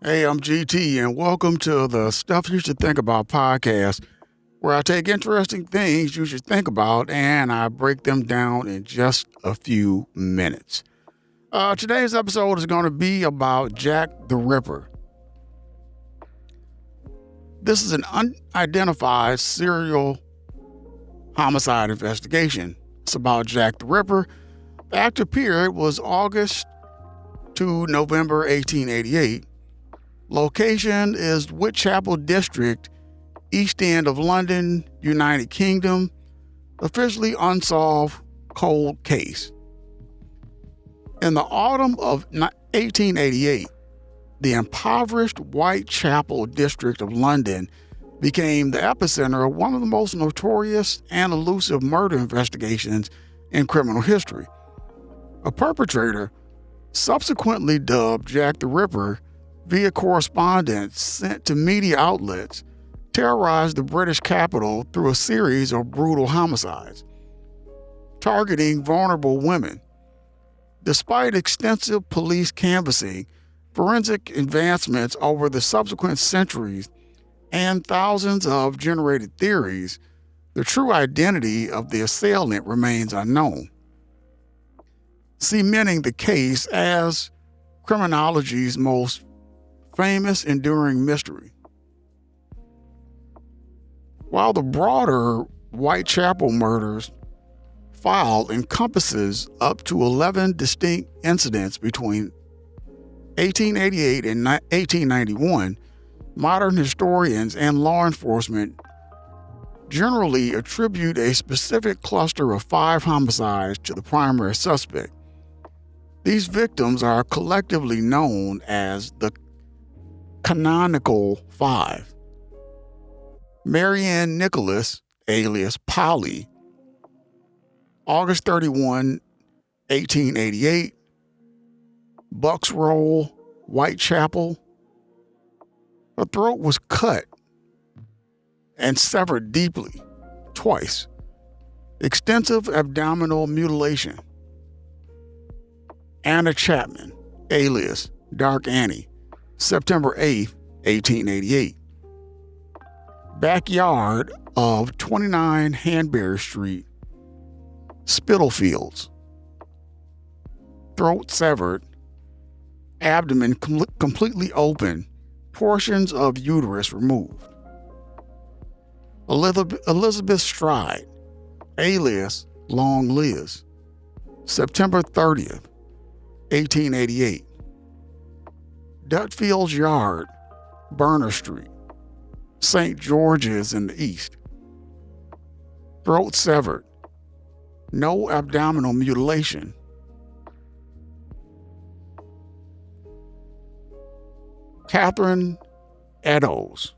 Hey, I'm GT, and welcome to the Stuff You Should Think About podcast, where I take interesting things you should think about and I break them down in just a few minutes. Today's episode is going to be about Jack the Ripper. This is an unidentified serial homicide investigation. It's about Jack the Ripper. The active period was August to November 1888. Location is Whitechapel District, East End of London, United Kingdom. Officially unsolved cold case. In the autumn of 1888, the impoverished Whitechapel District of London became the epicenter of one of the most notorious and elusive murder investigations in criminal history. A perpetrator, subsequently dubbed Jack the Ripper, via correspondence sent to media outlets, terrorized the British capital through a series of brutal homicides, targeting vulnerable women. Despite extensive police canvassing, forensic advancements over the subsequent centuries, and thousands of generated theories, the true identity of the assailant remains unknown, cementing the case as criminology's most famous enduring mystery. While the broader Whitechapel murders file encompasses up to 11 distinct incidents between 1888 and 1891, modern historians and law enforcement generally attribute a specific cluster of 5 homicides to the primary suspect. These victims are collectively known as the Canonical Five: Marianne Nicholas, alias Polly, August 31, 1888, Bucks Roll, Whitechapel. Her throat was cut and severed deeply, twice. Extensive abdominal mutilation. Anna Chapman, alias Dark Annie, September 8, 1888. Backyard of 29 Hanbury Street, Spitalfields. Throat severed, abdomen completely open, portions of uterus removed. Elizabeth Stride, alias Long Liz, September 30th, 1888. Dutfield's Yard, Burner Street, St. George's in the East. Throat severed, no abdominal mutilation. Catherine Eddowes,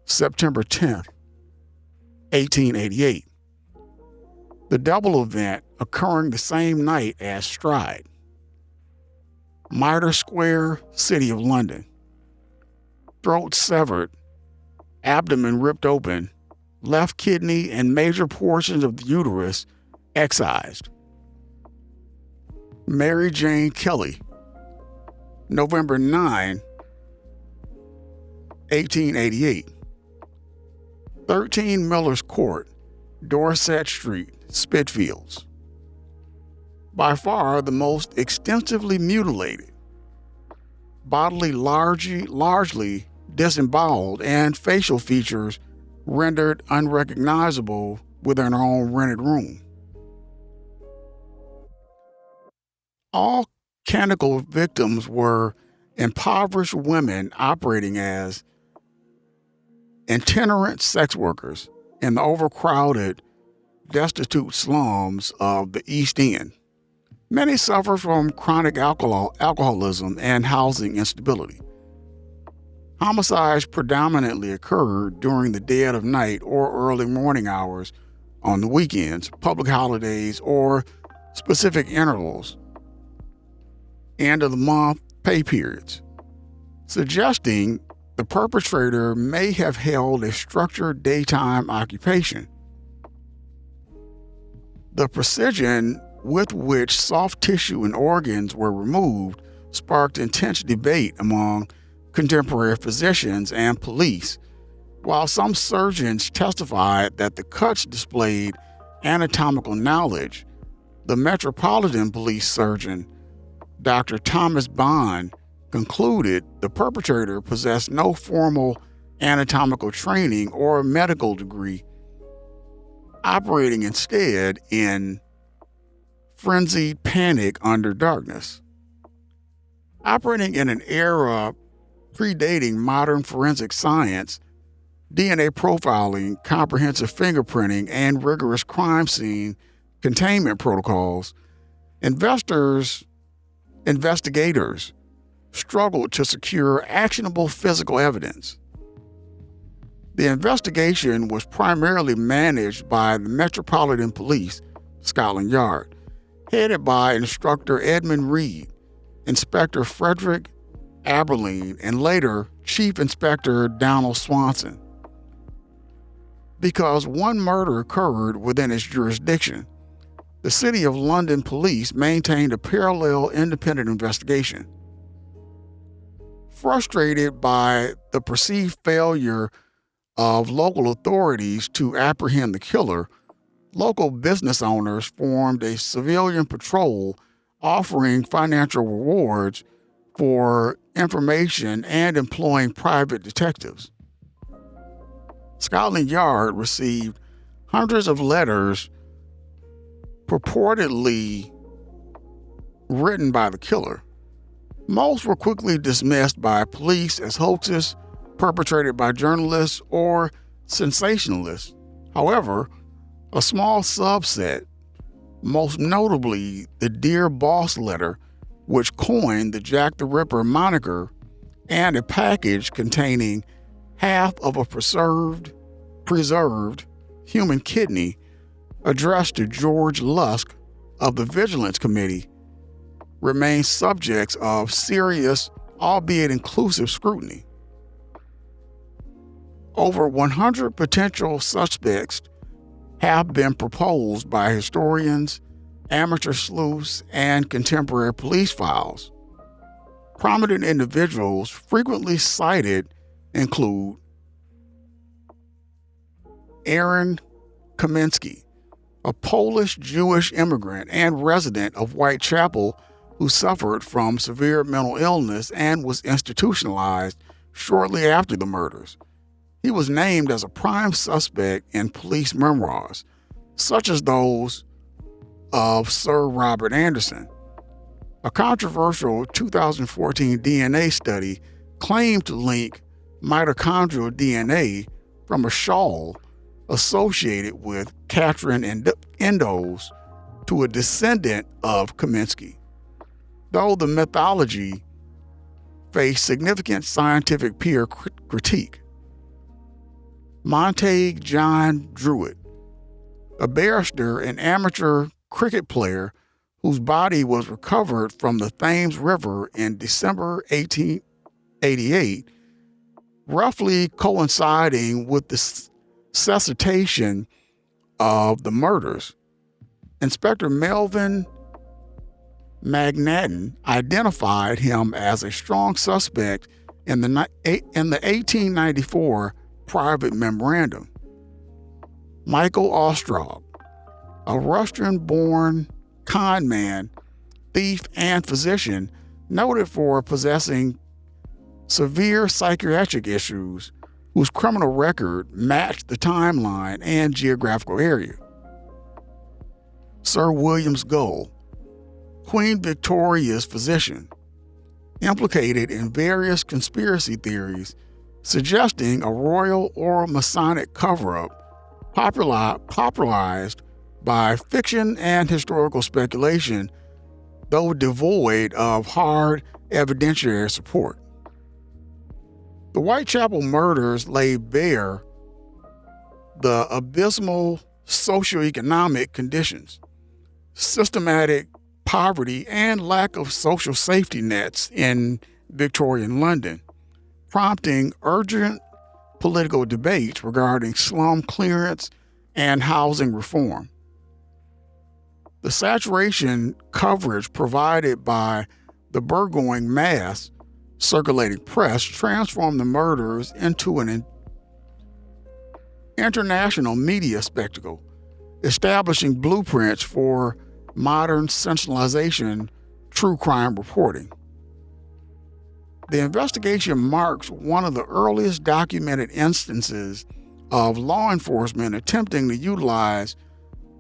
September 10th, 1888. The double event occurring the same night as Stride. Mitre Square, City of London. Throat severed, abdomen ripped open, left kidney and major portions of the uterus excised. Mary Jane Kelly, November 9, 1888. 13 Miller's Court, Dorset Street, Spitalfields. By far the most extensively mutilated, bodily largely disemboweled, and facial features rendered unrecognizable within her own rented room. All canonical victims were impoverished women operating as itinerant sex workers in the overcrowded, destitute slums of the East End. Many suffer from chronic alcoholism and housing instability. Homicides predominantly occurred during the dead of night or early morning hours on the weekends, public holidays, or specific intervals, end of the month pay periods, suggesting the perpetrator may have held a structured daytime occupation. The precision with which soft tissue and organs were removed sparked intense debate among contemporary physicians and police, while some surgeons testified that the cuts displayed anatomical knowledge. The Metropolitan Police surgeon, Dr. Thomas Bond, concluded the perpetrator possessed no formal anatomical training or medical degree, operating instead in frenzied panic under darkness. Operating in an era predating modern forensic science, DNA profiling, comprehensive fingerprinting, and rigorous crime scene containment protocols, investigators struggled to secure actionable physical evidence. The investigation was primarily managed by the Metropolitan Police, Scotland Yard, headed by Instructor Edmund Reed, Inspector Frederick Aberline, and later Chief Inspector Donald Swanson. Because one murder occurred within its jurisdiction, the City of London Police maintained a parallel independent investigation. Frustrated by the perceived failure of local authorities to apprehend the killer, local business owners formed a civilian patrol offering financial rewards for information and employing private detectives. Scotland Yard received hundreds of letters purportedly written by the killer. Most were quickly dismissed by police as hoaxes perpetrated by journalists or sensationalists. However, a small subset, most notably the Dear Boss letter, which coined the Jack the Ripper moniker, and a package containing half of a preserved human kidney addressed to George Lusk of the Vigilance Committee, remain subjects of serious, albeit inclusive, scrutiny. Over 100 potential suspects have been proposed by historians, amateur sleuths, and contemporary police files. Prominent individuals frequently cited include Aaron Kamiński, a Polish Jewish immigrant and resident of Whitechapel who suffered from severe mental illness and was institutionalized shortly after the murders. He was named as a prime suspect in police memoirs, such as those of Sir Robert Anderson. A controversial 2014 DNA study claimed to link mitochondrial DNA from a shawl associated with Catherine Endos to a descendant of Kamiński, though the mythology faced significant scientific peer critique. Montague John Druitt, a barrister and amateur cricket player whose body was recovered from the Thames River in December 1888, roughly coinciding with the cessation of the murders. Inspector Melvin Magnatin identified him as a strong suspect in the 1894 private memorandum. Michael Ostrog, a Russian-born con man, thief, and physician noted for possessing severe psychiatric issues, whose criminal record matched the timeline and geographical area. Sir William Gull, Queen Victoria's physician, implicated in various conspiracy theories suggesting a royal or Masonic cover-up popularized by fiction and historical speculation, though devoid of hard evidentiary support. The Whitechapel murders laid bare the abysmal socioeconomic conditions, systematic poverty, and lack of social safety nets in Victorian London, prompting urgent political debates regarding slum clearance and housing reform. The saturation coverage provided by the Burgoyne mass circulating press transformed the murders into an international media spectacle, establishing blueprints for modern sensationalization true crime reporting. The investigation marks one of the earliest documented instances of law enforcement attempting to utilize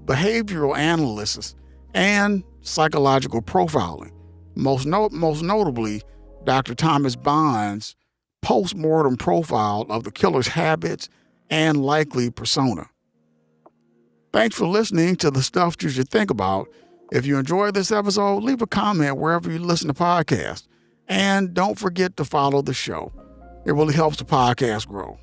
behavioral analysis and psychological profiling, most notably Dr. Thomas Bond's post-mortem profile of the killer's habits and likely persona. Thanks for listening to The Stuff You Should Think About. If you enjoyed this episode, leave a comment wherever you listen to podcasts. And don't forget to follow the show. It really helps the podcast grow.